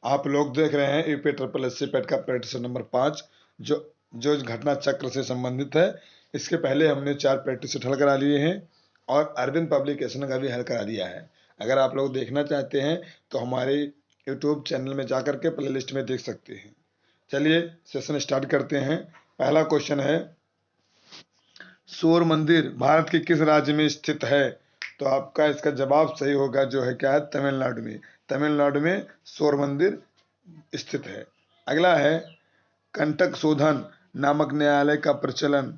आप लोग देख रहे हैं यूपी ट्रिपल एस सी पेट का प्रैक्टिस नंबर 5 जो जो घटना चक्र से संबंधित है। इसके पहले हमने 4 प्रैक्टिस हल करा लिए हैं और अरविंद पब्लिकेशन का भी हल करा दिया है। अगर आप लोग देखना चाहते हैं तो हमारे यूट्यूब चैनल में जाकर के प्ले लिस्ट में देख सकते हैं। चलिए सेशन स्टार्ट करते हैं। पहला क्वेश्चन है, सूर्य मंदिर भारत के किस राज्य में स्थित है? तो आपका इसका जवाब सही होगा, जो है क्या है, तमिलनाडु में। तमिलनाडु में सूर्य मंदिर स्थित है। अगला है, कंटक शोधन नामक न्यायालय का प्रचलन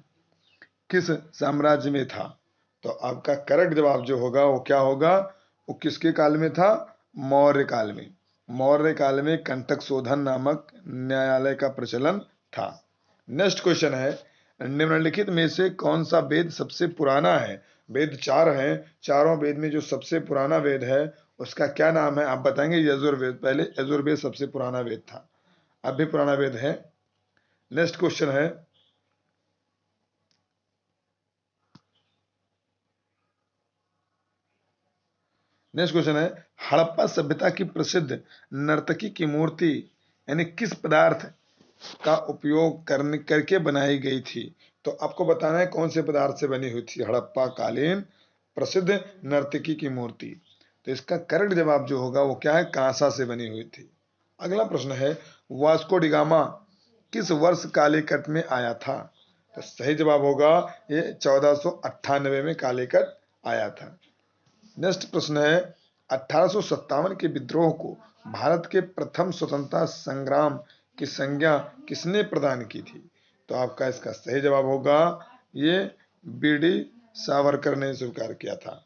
किस साम्राज्य में था? तो आपका करेक्ट जवाब जो होगा वो क्या होगा, वो किसके काल में था? मौर्य काल में। मौर्य काल में कंटक शोधन नामक न्यायालय का प्रचलन था। नेक्स्ट क्वेश्चन है, निम्नलिखित में से कौन सा वेद सबसे पुराना है? वेद 4 हैं, चारों वेद में जो सबसे पुराना वेद है उसका क्या नाम है? आप बताएंगे यजुर्वेद। पहले यजुर्वेद सबसे पुराना वेद था, अब भी पुराना वेद है। नेक्स्ट क्वेश्चन है, हड़प्पा सभ्यता की प्रसिद्ध नर्तकी की मूर्ति यानी किस पदार्थ का उपयोग करके बनाई गई थी? तो आपको बताना है कौन से पदार्थ से बनी हुई थी हड़प्पा कालीन प्रसिद्ध नर्तकी की मूर्ति। तो इसका करेक्ट जवाब जो होगा वो क्या है, कांसा से बनी हुई थी। अगला प्रश्न है, वास्को डिगामा किस वर्ष कालीकट में आया था? तो सही जवाब होगा ये 1498 में कालीकट आया था। नेक्स्ट प्रश्न है, 1857 के विद्रोह को भारत के प्रथम स्वतंत्रता संग्राम की संज्ञा किसने प्रदान की थी? तो आपका इसका सही जवाब होगा ये बीडी सावरकर ने स्वीकार किया था,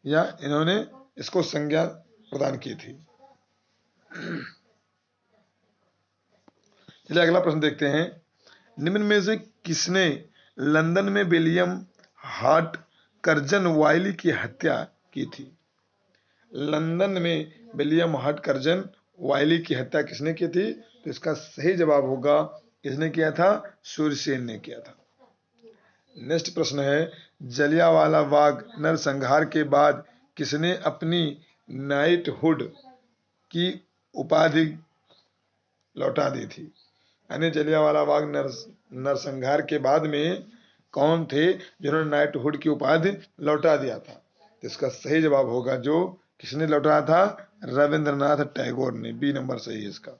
या इन्होंने इसको संज्ञा प्रदान की थी। चलिए अगला प्रश्न देखते हैं, निम्न में से किसने लंदन में विलियम हार्ट कर्जन वाइली की हत्या की थी? लंदन में विलियम हार्ट कर्जन वाइली की हत्या किसने की थी? तो इसका सही जवाब होगा, किसने किया था? सूरसेन ने किया था। नेक्स्ट प्रश्न है, जलियांवाला बाग नरसंहार के बाद किसने अपनी नाइटहुड की उपाधि लौटा दी थी? यानी जलियांवाला बाग नरसंहार के बाद में कौन थे जिन्होंने नाइटहुड की उपाधि लौटा दिया था? तो इसका सही जवाब होगा, जो किसने लौटाया था? रविंद्रनाथ टैगोर ने। बी नंबर सही है इसका।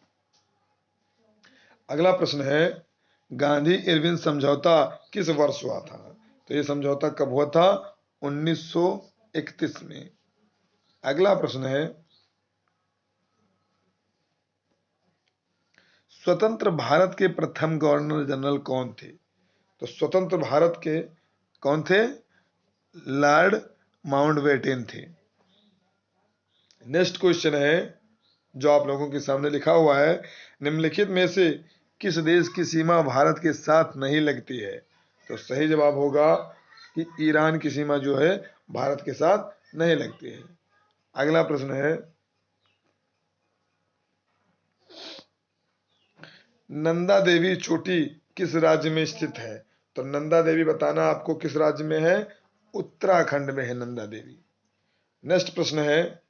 अगला प्रश्न है, गांधी इरविन समझौता किस वर्ष हुआ था? तो ये समझौता कब हुआ था? 1931 में। अगला प्रश्न है, स्वतंत्र भारत के प्रथम गवर्नर जनरल कौन थे? तो स्वतंत्र भारत के कौन थे? लॉर्ड माउंटबेटन थे। नेक्स्ट क्वेश्चन है जो आप लोगों के सामने लिखा हुआ है, निम्नलिखित में से किस देश की सीमा भारत के साथ नहीं लगती है? तो सही जवाब होगा कि ईरान की सीमा जो है भारत के साथ नहीं लगती है। अगला प्रश्न है, नंदा देवी चोटी किस राज्य में स्थित है? तो नंदा देवी बताना आपको किस राज्य में है? उत्तराखंड में है नंदा देवी। नेक्स्ट प्रश्न है,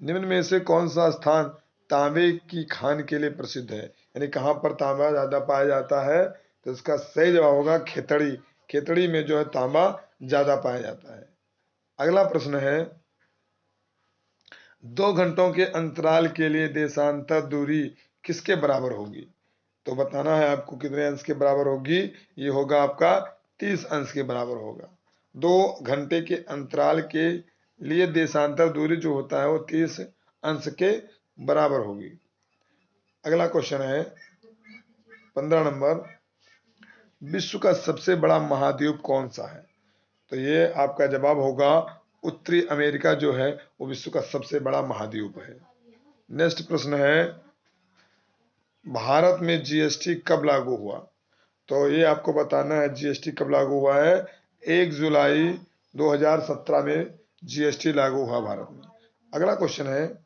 निम्न में से कौन सा स्थान तांबे की खान के लिए प्रसिद्ध है? यानी कहां पर तांबा ज्यादा पाया जाता है? तो इसका सही जवाब होगा खेतड़ी। खेतड़ी में जो है तांबा ज्यादा पाया जाता है। अगला प्रश्न है, 2 घंटों के अंतराल के लिए देशांतर दूरी किसके बराबर होगी? तो बताना है आपको कितने अंश के बराबर होगी। ये होगा आपका 30 अंश के बराबर होगा। 2 घंटे के अंतराल के लिए देशांतर दूरी जो होता है वो 30 अंश के बराबर होगी। अगला क्वेश्चन है 15 नंबर, विश्व का सबसे बड़ा महाद्वीप कौन सा है? तो ये आपका जवाब होगा उत्तरी अमेरिका जो है वो विश्व का सबसे बड़ा महाद्वीप है। नेक्स्ट प्रश्न है, भारत में जीएसटी कब लागू हुआ? तो ये आपको बताना है जीएसटी कब लागू हुआ है। 1 जुलाई 2017 में जीएसटी लागू हुआ भारत में। अगला क्वेश्चन है,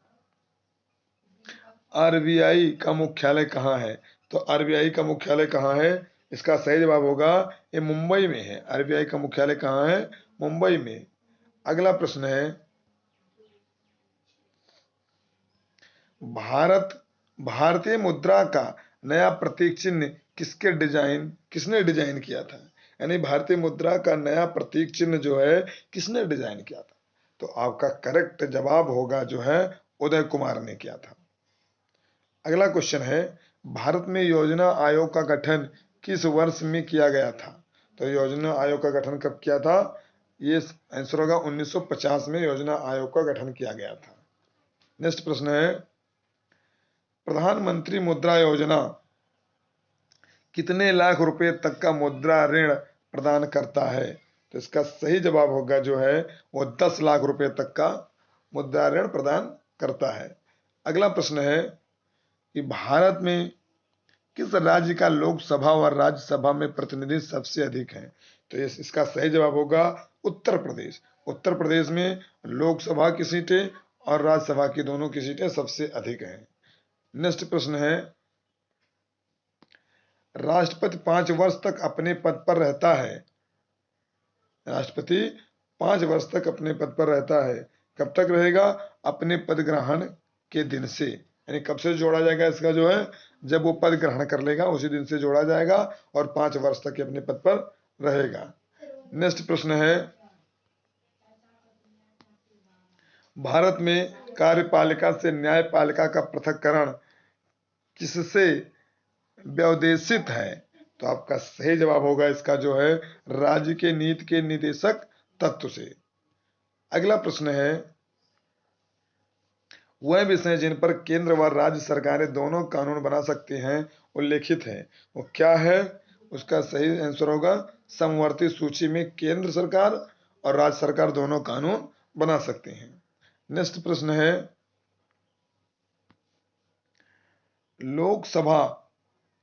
आरबीआई का मुख्यालय कहाँ है? तो आरबीआई का मुख्यालय कहाँ है? इसका सही जवाब होगा ये मुंबई में है। आरबीआई का मुख्यालय कहाँ है? मुंबई में। अगला प्रश्न है, भारत भारतीय मुद्रा का नया प्रतीक चिन्ह किसने डिजाइन किया था? यानी भारतीय मुद्रा का नया प्रतीक चिन्ह जो है किसने डिजाइन किया था? तो आपका करेक्ट जवाब होगा जो है उदय कुमार ने किया था। अगला क्वेश्चन है, भारत में योजना आयोग का गठन किस वर्ष में किया गया था? तो योजना आयोग का गठन कब किया था? ये आंसर होगा 1950 में योजना आयोग का गठन किया गया था। नेक्स्ट प्रश्न है, प्रधानमंत्री मुद्रा योजना कितने लाख रुपए तक का मुद्रा ऋण प्रदान करता है? तो इसका सही जवाब होगा जो है वो 10 लाख रुपए तक का मुद्रा ऋण प्रदान करता है। अगला प्रश्न है कि भारत में किस राज्य का लोकसभा और राज्यसभा में प्रतिनिधि सबसे अधिक है? तो इसका सही जवाब होगा उत्तर प्रदेश। उत्तर प्रदेश में लोकसभा की सीटें और राज्यसभा की दोनों की सीटें सबसे अधिक हैं। नेक्स्ट प्रश्न है, राष्ट्रपति 5 वर्ष तक अपने पद पर रहता है। राष्ट्रपति 5 वर्ष तक अपने पद पर रहता है। कब तक रहेगा? अपने पद ग्रहण के दिन से, यानी कब से जोड़ा जाएगा इसका जो है, जब वो पद ग्रहण कर लेगा उसी दिन से जोड़ा जाएगा और 5 वर्ष तक अपने पद पर रहेगा। नेक्स्ट प्रश्न है, भारत में कार्यपालिका से न्यायपालिका का पृथक्करण किससे व्यवदेशित है? तो आपका सही जवाब होगा इसका जो है राज्य के नीति के निदेशक तत्व से। अगला प्रश्न है, वह विषय जिन पर केंद्र व राज्य सरकारें दोनों कानून बना सकती हैं उल्लेखित है, वो क्या है? उसका सही आंसर होगा समवर्ती सूची में केंद्र सरकार और राज्य सरकार दोनों कानून बना सकते हैं। नेक्स्ट प्रश्न है, लोकसभा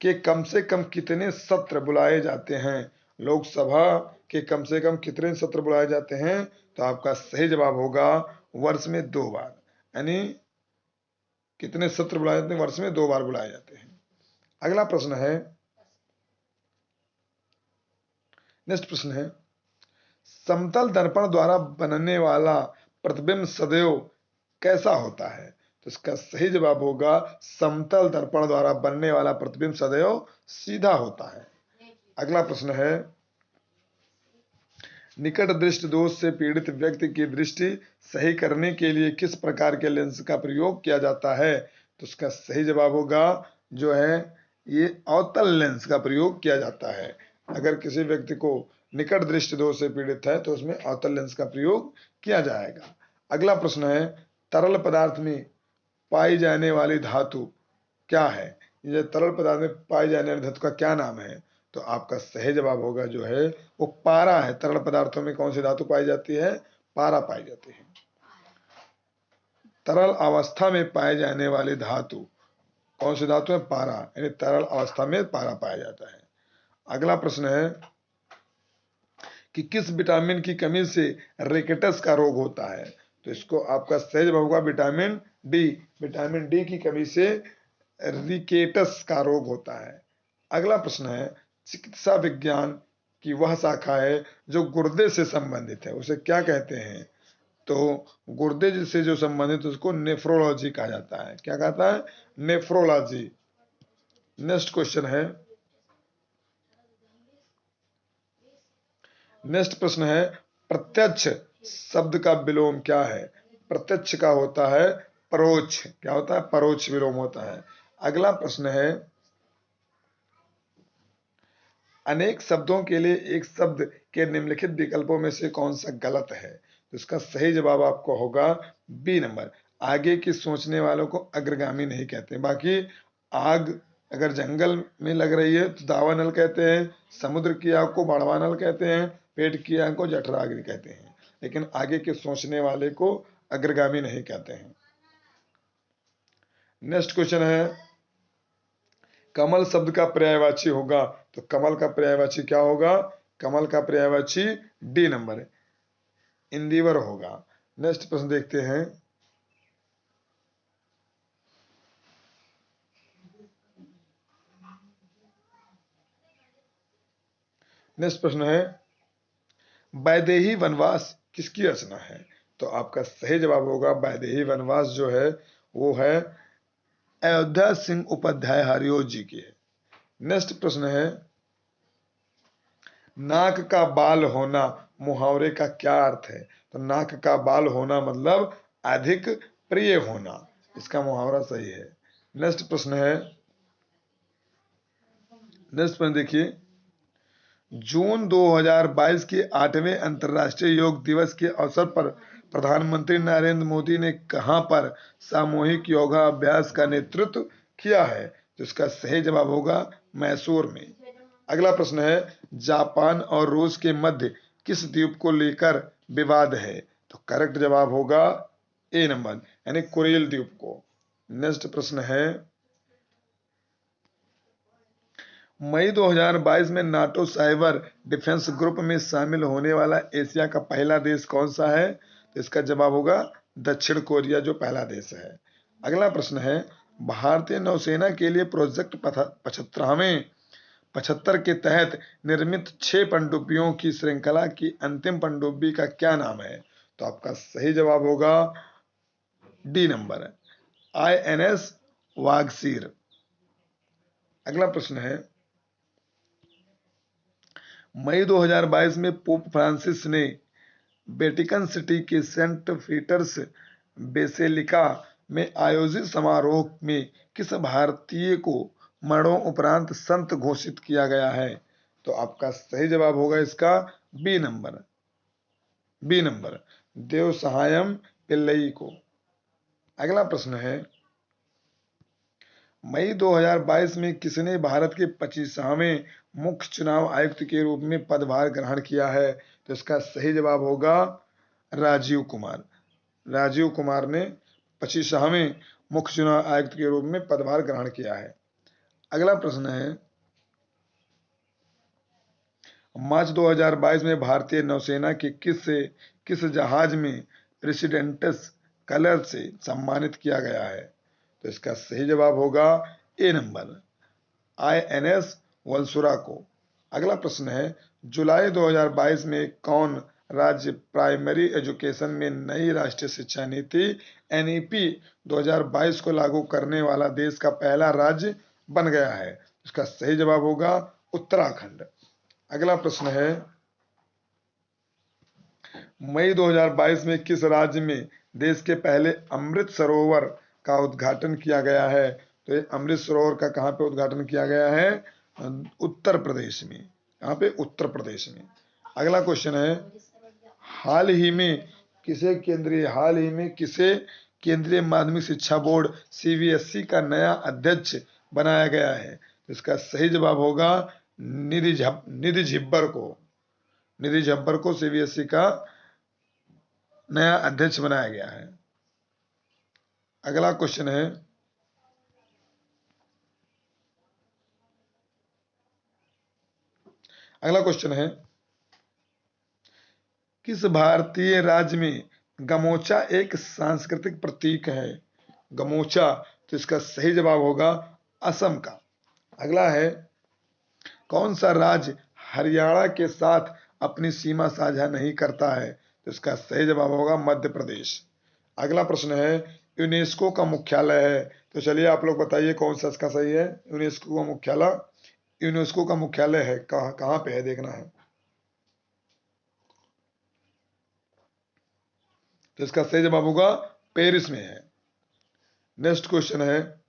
के कम से कम कितने सत्र बुलाए जाते हैं? लोकसभा के कम से कम कितने सत्र बुलाए जाते हैं? तो आपका सही जवाब होगा वर्ष में 2 बार। यानी कितने सत्र बुलाए जाते हैं? वर्ष में 2 बार बुलाए जाते हैं। अगला प्रश्न है, नेक्स्ट प्रश्न है, समतल दर्पण द्वारा बनने वाला प्रतिबिंब सदैव कैसा होता है? तो इसका सही जवाब होगा समतल दर्पण द्वारा बनने वाला प्रतिबिंब सदैव सीधा होता है। अगला प्रश्न है, निकट दृष्टि दोष से पीड़ित व्यक्ति की दृष्टि सही करने के लिए किस प्रकार के लेंस का प्रयोग किया जाता है? तो इसका सही जवाब होगा जो है ये अवतल लेंस का प्रयोग किया जाता है। अगर किसी व्यक्ति को निकट दृष्टि दोष से पीड़ित है तो उसमें अवतल लेंस का प्रयोग किया जाएगा। अगला प्रश्न है, तरल पदार्थ में पाई जाने वाली धातु क्या है? ये तरल पदार्थ में पाई जाने वाली धातु का क्या नाम है? तो आपका सही जवाब होगा जो है वो पारा है। तरल पदार्थों में कौन सी धातु पाई जाती है? पारा पाई जाती है। तरल अवस्था में पाए जाने वाली धातु कौन सी धातु है? पारा, यानी तरल अवस्था में पारा पाया जाता है। अगला प्रश्न है कि किस विटामिन की कमी से रिकेटस का रोग होता है? तो इसको आपका सही जवाब होगा विटामिन डी। विटामिन डी की कमी से रिकेटस का रोग होता है। अगला प्रश्न है, चिकित्सा विज्ञान की वह शाखा है जो गुर्दे से संबंधित है, उसे क्या कहते हैं? तो गुर्दे से जो संबंधित उसको नेफ्रोलॉजी कहा जाता है। क्या कहता है? नेफ्रोलॉजी। नेक्स्ट क्वेश्चन है, नेक्स्ट प्रश्न है, प्रत्यक्ष शब्द का विलोम क्या है? प्रत्यक्ष का होता है परोक्ष। क्या होता है? परोक्ष विलोम होता है। अगला प्रश्न है, अनेक शब्दों के लिए एक शब्द के निम्नलिखित विकल्पों में से कौन सा गलत है? तो इसका सही जवाब आपको होगा बी नंबर। आगे की सोचने वालों को अग्रगामी नहीं कहते। बाकी आग अगर जंगल में लग रही है तो दावा नल कहते हैं, समुद्र की आग को बाड़वा नल कहते हैं, पेट की आग को जठराग्नि कहते हैं, लेकिन आगे के सोचने वाले को अग्रगामी नहीं कहते हैं। नेक्स्ट क्वेश्चन है, कमल शब्द का पर्यायवाची होगा, तो कमल का पर्यायवाची क्या होगा? कमल का पर्यायवाची डी नंबर इंदिवर होगा। नेक्स्ट प्रश्न देखते हैं, नेक्स्ट प्रश्न है, वैदेही वनवास किसकी रचना है? तो आपका सही जवाब होगा वैदेही वनवास जो है वो है अयोध्या सिंह उपाध्याय हरिओ जी की है। नेक्स्ट प्रश्न है, नाक का बाल होना मुहावरे का क्या अर्थ है? तो नाक का बाल होना मतलब अधिक प्रिय होना, इसका मुहावरा सही है। नेक्स्ट प्रश्न है, नेक्स्ट प्रश्न देखिए, जून 2022 के 8वें अंतर्राष्ट्रीय योग दिवस के अवसर पर प्रधानमंत्री नरेंद्र मोदी ने कहां पर सामूहिक योगाभ्यास का नेतृत्व किया है? तो इसका सही जवाब होगा मैसूर में। अगला प्रश्न है, जापान और रूस के मध्य किस द्वीप को लेकर विवाद है? तो करेक्ट जवाब होगा ए नंबर, यानी कुरेल द्वीप को। नेक्स्ट प्रश्न है, मई 2022 में नाटो साइबर डिफेंस ग्रुप में शामिल होने वाला एशिया का पहला देश कौन सा है? तो इसका जवाब होगा दक्षिण कोरिया, जो पहला देश है। अगला प्रश्न है, भारतीय नौसेना के लिए प्रोजेक्ट 75 के तहत निर्मित 6 पनडुब्बियों की श्रृंखला की अंतिम पनडुब्बी का क्या नाम है? तो आपका सही जवाब होगा डी नंबर, INS वागसीर। अगला प्रश्न है, मई 2022 में पोप फ्रांसिस ने वेटिकन सिटी के सेंट पीटर्स बेसिलिका में आयोजित समारोह में किस भारतीय को मरणोपरांत संत घोषित किया गया है? तो आपका सही जवाब होगा इसका बी नंबर, देव सहायम पिल्लई को। अगला प्रश्न है, मई 2022 में किसने भारत के 25वें मुख्य चुनाव आयुक्त के रूप में पदभार ग्रहण किया है? तो इसका सही जवाब होगा राजीव कुमार। राजीव कुमार ने 25वें मुख्य चुनाव आयुक्त के रूप में पदभार ग्रहण किया है। अगला प्रश्न है, मार्च 2022 में भारतीय नौसेना के किस जहाज में प्रेसिडेंट्स कलर से सम्मानित किया गया है? तो इसका सही जवाब होगा ए नंबर, INS वल्सुरा को। अगला प्रश्न है, जुलाई 2022 में कौन राज्य प्राइमरी एजुकेशन में नई राष्ट्रीय शिक्षा नीति NEP 2022 को लागू करने वाला देश का पहला राज्य बन गया है? इसका सही जवाब होगा उत्तराखंड। अगला प्रश्न है, मई 2022 में किस राज्य में देश के पहले अमृत सरोवर का उद्घाटन किया गया है? तो ये अमृत सरोवर का कहां पे उद्घाटन किया गया है? उत्तर प्रदेश में। यहाँ पे उत्तर प्रदेश में। अगला क्वेश्चन है, हाल ही में किसे केंद्रीय माध्यमिक शिक्षा बोर्ड CBSE का नया अध्यक्ष बनाया गया है? तो इसका सही जवाब होगा निधि झिब्बर को CBSE का नया अध्यक्ष बनाया गया है। अगला क्वेश्चन है, किस भारतीय राज्य में गमोचा एक सांस्कृतिक प्रतीक है? गमोचा, तो इसका सही जवाब होगा असम का। अगला है, कौन सा राज्य हरियाणा के साथ अपनी सीमा साझा नहीं करता है? तो इसका सही जवाब होगा मध्य प्रदेश। अगला प्रश्न है, यूनेस्को का मुख्यालय है, तो चलिए आप लोग बताइए कौन सा इसका सही है। यूनेस्को का मुख्यालय है कहां पे है, देखना है। तो इसका सही जवाब होगा पेरिस में है। नेक्स्ट क्वेश्चन है,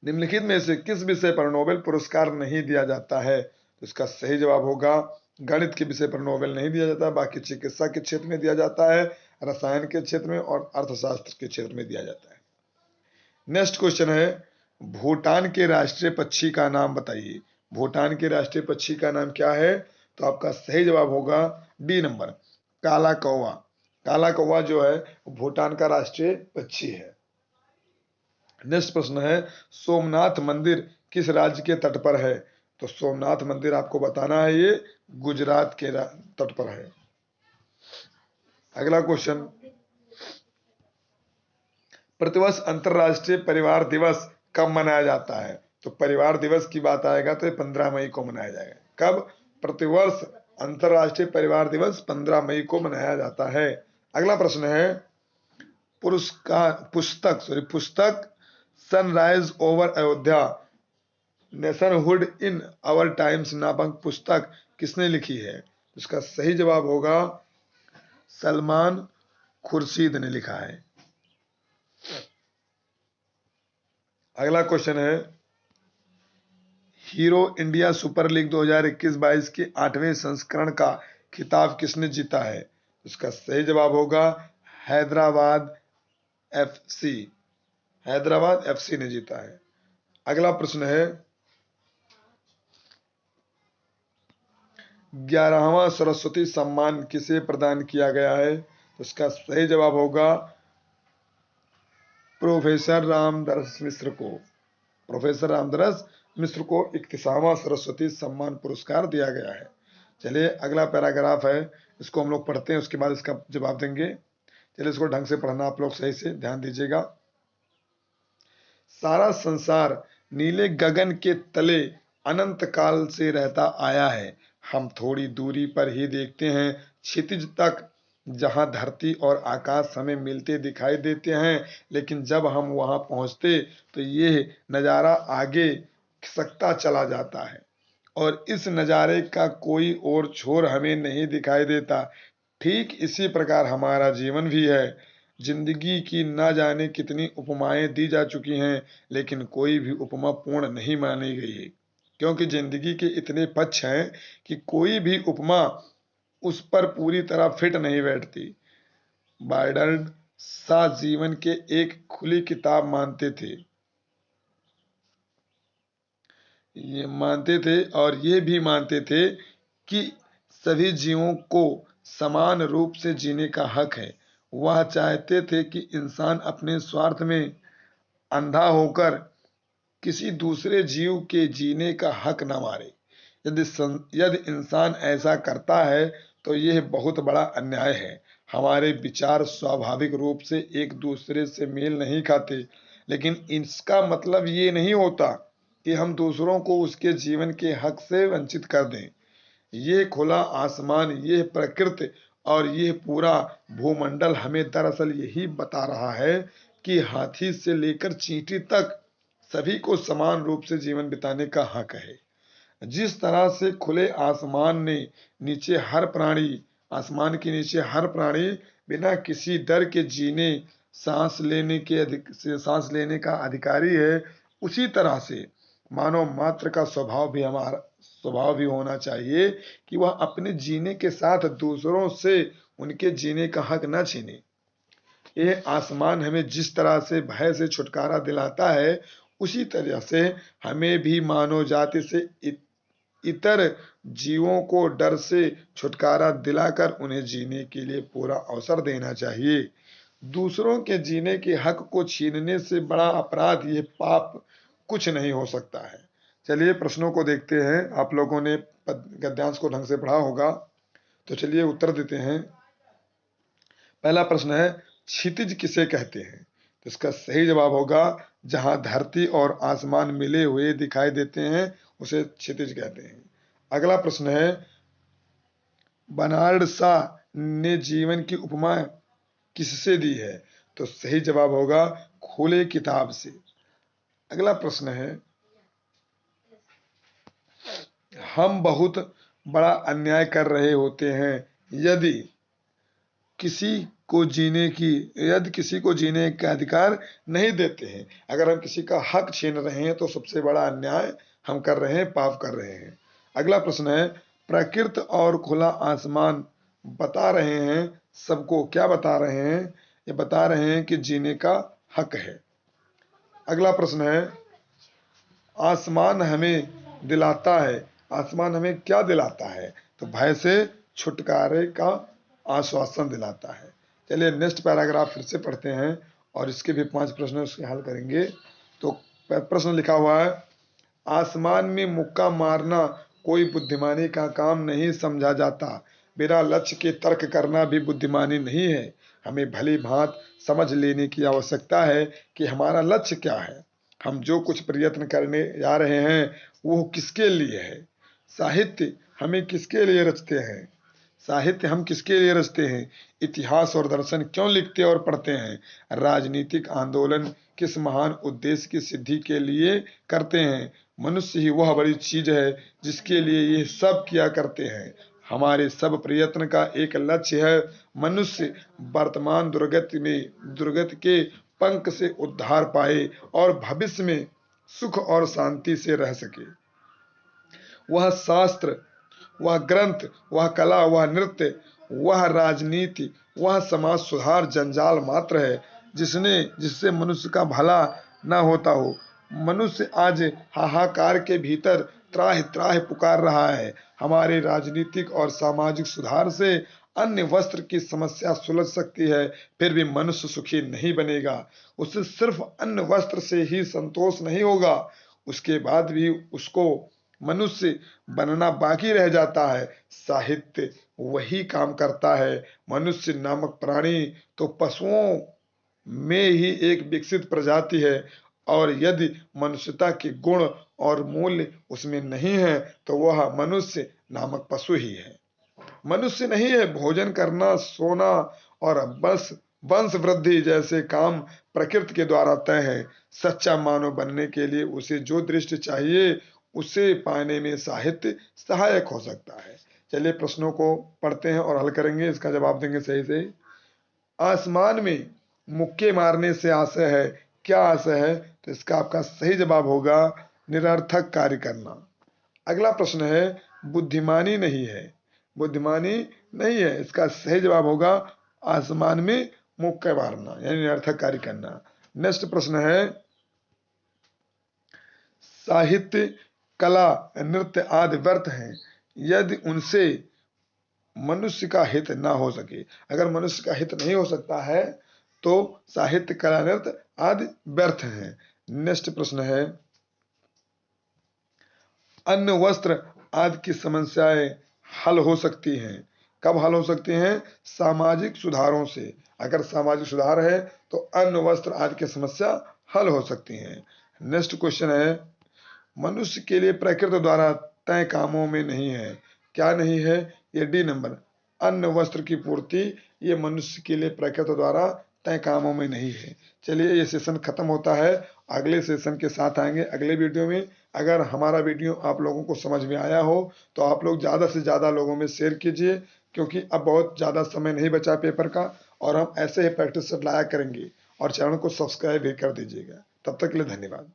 निम्नलिखित में से किस विषय पर नोबेल पुरस्कार नहीं दिया जाता है? तो इसका सही जवाब होगा गणित के विषय पर नोबेल नहीं दिया जाता, बाकी चिकित्सा के क्षेत्र में दिया जाता है, रसायन के क्षेत्र में और अर्थशास्त्र के क्षेत्र में दिया जाता है। नेक्स्ट क्वेश्चन है, भूटान के राष्ट्रीय पक्षी का नाम बताइए। भूटान के राष्ट्रीय पक्षी का नाम क्या है? तो आपका सही जवाब होगा डी नंबर, काला कौवा। काला कौवा जो है भूटान का राष्ट्रीय पक्षी है। नेक्स्ट प्रश्न है, सोमनाथ मंदिर किस राज्य के तट पर है? तो सोमनाथ मंदिर आपको बताना है, ये गुजरात के तट पर है। अगला क्वेश्चन, प्रतिवर्ष अंतरराष्ट्रीय परिवार दिवस कब मनाया जाता है? तो परिवार दिवस की बात आएगा तो 15 मई को मनाया जाएगा। कब? प्रतिवर्ष अंतरराष्ट्रीय परिवार दिवस 15 मई को मनाया जाता है। अगला प्रश्न है, पुस्तक sunrise over Ayodhya nationhood in our times नामक पुस्तक किसने लिखी है? इसका सही जवाब होगा सलमान खुर्शीद ने लिखा है। अगला क्वेश्चन है, हीरो इंडिया सुपर लीग 2021-22 के 8वें संस्करण का खिताब किसने जीता है? इसका सही जवाब होगा हैदराबाद एफसी। हैदराबाद एफसी ने जीता है। अगला प्रश्न है, 11वां सरस्वती सम्मान किसे प्रदान किया गया है? इसका सही जवाब होगा प्रोफेसर रामदास मिश्र को। प्रोफेसर रामदास मिश्र को 31वां सरस्वती सम्मान पुरस्कार दिया गया है। चलिए अगला पैराग्राफ है, इसको हम लोग पढ़ते हैं, उसके बाद इसका जवाब देंगे। चलिए इसको ढंग से पढ़ना आप लोग, सही से ध्यान दीजिएगा। सारा संसार नीले गगन के तले अनंत काल से रहता आया है। हम थोड़ी दूरी पर ही देखते हैं क्षितिज तक, जहां धरती और आकाश हमें मिलते दिखाई देते हैं, लेकिन जब हम वहां पहुंचते तो यह नजारा आगे खिसकता चला जाता है और इस नजारे का कोई और छोर हमें नहीं दिखाई देता। ठीक इसी प्रकार हमारा जीवन भी है। जिंदगी की ना जाने कितनी उपमाएं दी जा चुकी हैं, लेकिन कोई भी उपमा पूर्ण नहीं मानी गई है, क्योंकि जिंदगी के इतने पक्ष हैं कि कोई भी उपमा उस पर पूरी तरह फिट नहीं बैठती। बायडर्ड शाह जीवन के एक खुली किताब मानते थे और ये भी मानते थे कि सभी जीवों को समान रूप से जीने का हक है। वह चाहते थे कि इंसान अपने स्वार्थ में अंधा होकर किसी दूसरे जीव के जीने का हक न मारे। यदि इंसान ऐसा करता है तो यह बहुत बड़ा अन्याय है। हमारे विचार स्वाभाविक रूप से एक दूसरे से मेल नहीं खाते, लेकिन इसका मतलब ये नहीं होता कि हम दूसरों को उसके जीवन के हक से वंचित कर दें। ये खुला आसमान, ये प्रकृति और ये पूरा भूमंडल हमें दरअसल यही बता रहा है कि हाथी से लेकर चींटी तक सभी को समान रूप से जीवन बिताने का हक है। जिस तरह से खुले आसमान के नीचे हर प्राणी बिना किसी डर के सांस लेने का अधिकारी है, उसी तरह से मानव मात्र का स्वभाव भी होना चाहिए कि वह अपने जीने के साथ दूसरों से उनके जीने का हक न छीने। यह आसमान हमें जिस तरह से भय से छुटकारा दिलाता है, उसी तरह से हमें भी मानव जाति से इतर जीवों को डर से छुटकारा दिलाकर उन्हें जीने के लिए पूरा अवसर देना चाहिए। दूसरों के जीने के हक को छीनने से बड़ा अपराध ये पाप कुछ नहीं हो सकता है। चलिए प्रश्नों को देखते हैं। आप लोगों ने गद्यांश को ढंग से पढ़ा होगा, तो चलिए उत्तर देते हैं। पहला प्रश्न है, क्षितिज किसे कहते हैं? तो इसका सही जवाब होगा जहां धरती और आसमान मिले हुए दिखाई देते हैं, उसे क्षितिज कहते हैं। अगला प्रश्न है, बर्नार्ड शॉ ने जीवन की उपमा किससे दी है? तो सही जवाब होगा खुले किताब से। अगला प्रश्न है, हम बहुत बड़ा अन्याय कर रहे होते हैं यदि किसी को जीने का अधिकार नहीं देते हैं। अगर हम किसी का हक छीन रहे हैं तो सबसे बड़ा अन्याय हम कर रहे हैं, पाप कर रहे हैं। अगला प्रश्न है, प्रकृति और खुला आसमान बता रहे हैं सबको, क्या बता रहे हैं? ये बता रहे हैं कि जीने का हक है। अगला प्रश्न है, आसमान हमें क्या दिलाता है? तो भय से छुटकारे का आश्वासन दिलाता है। चलिए नेक्स्ट पैराग्राफ फिर से पढ़ते हैं और इसके भी 5 प्रश्न उसके हल करेंगे। तो प्रश्न लिखा हुआ है, आसमान में मुक्का मारना कोई बुद्धिमानी का काम नहीं समझा जाता। बिना लक्ष्य के तर्क करना भी बुद्धिमानी नहीं है। हमें भली भांत समझ लेने की आवश्यकता है कि हमारा लक्ष्य क्या है। हम जो कुछ प्रयत्न करने जा रहे हैं वो किसके लिए है। साहित्य हमें किसके लिए रचते हैं? साहित्य हम किसके लिए रचते हैं? इतिहास और दर्शन क्यों लिखते और पढ़ते हैं? राजनीतिक आंदोलन किस महान उद्देश्य की सिद्धि के लिए करते हैं? मनुष्य ही वह बड़ी चीज है जिसके लिए ये सब किया करते हैं। हमारे सब प्रयत्न का एक लक्ष्य है, मनुष्य वर्तमान दुर्गति के पंख से उद्धार पाए और भविष्य में सुख और शांति से रह सके। वह शास्त्र, वह ग्रंथ, वह कला, वह नृत्य, वह राजनीति, वह समाज सुधार जंजाल मात्र है जिससे मनुष्य का भला न होता हो। मनुष्य आज हाहाकार के भीतर त्राहि त्राहि पुकार रहा है। हमारे राजनीतिक और सामाजिक सुधार से अन्य वस्त्र की समस्या सुलझ सकती है, फिर भी मनुष्य सुखी नहीं बनेगा। उसे सिर्फ अन्य वस्त्र से ही संतोष नहीं होगा, उसके बाद भी उसको मनुष्य बनना बाकी रह जाता है। साहित्य वही काम करता है। मनुष्य नामक प्राणी तो पशुओं में ही एक विकसित प्रजाति है, और यदि मनुष्यता के गुण और मूल्य उसमें नहीं है तो वह मनुष्य नामक पशु ही है, मनुष्य नहीं है। भोजन करना, सोना और बस वंश वृद्धि जैसे काम प्रकृति के द्वारा तय है। सच्चा मानव बनने के लिए उसे जो दृष्टि चाहिए उसे पाने में साहित्य सहायक हो सकता है। चलिए प्रश्नों को पढ़ते हैं और हल करेंगे, इसका जवाब देंगे सही से। आसमान में मुक्के मारने से आशय है, क्या आशय है? तो इसका आपका सही जवाब होगा निरर्थक कार्य करना। अगला प्रश्न है, बुद्धिमानी नहीं है, बुद्धिमानी नहीं है, इसका सही जवाब होगा आसमान में मुक्के मारना यानी निरर्थक कार्य करना। नेक्स्ट प्रश्न है, साहित्य, कला, नृत्य आदि व्यर्थ हैं यदि उनसे मनुष्य का हित ना हो सके। अगर मनुष्य का हित नहीं हो सकता है तो साहित्य, कला, नृत्य आदि व्यर्थ हैं। नेक्स्ट प्रश्न है, अन्न, वस्त्र आदि की समस्याएं हल हो सकती हैं। कब हल हो सकती हैं? सामाजिक सुधारों से। अगर सामाजिक सुधार है तो अन्न, वस्त्र आदि की समस्या हल हो सकती हैं। नेक्स्ट क्वेश्चन है, मनुष्य के लिए प्रकृति द्वारा तय कामों में नहीं है, क्या नहीं है? ये डी नंबर, अन्न वस्त्र की पूर्ति ये मनुष्य के लिए प्रकृति द्वारा तय कामों में नहीं है। चलिए ये सेशन खत्म होता है, अगले सेशन के साथ आएंगे अगले वीडियो में। अगर हमारा वीडियो आप लोगों को समझ में आया हो तो आप लोग ज़्यादा से ज़्यादा लोगों में शेयर कीजिए, क्योंकि अब बहुत ज़्यादा समय नहीं बचा पेपर का, और हम ऐसे ही प्रैक्टिस लाया करेंगे। और चैनल को सब्सक्राइब भी कर दीजिएगा। तब तक के लिए धन्यवाद।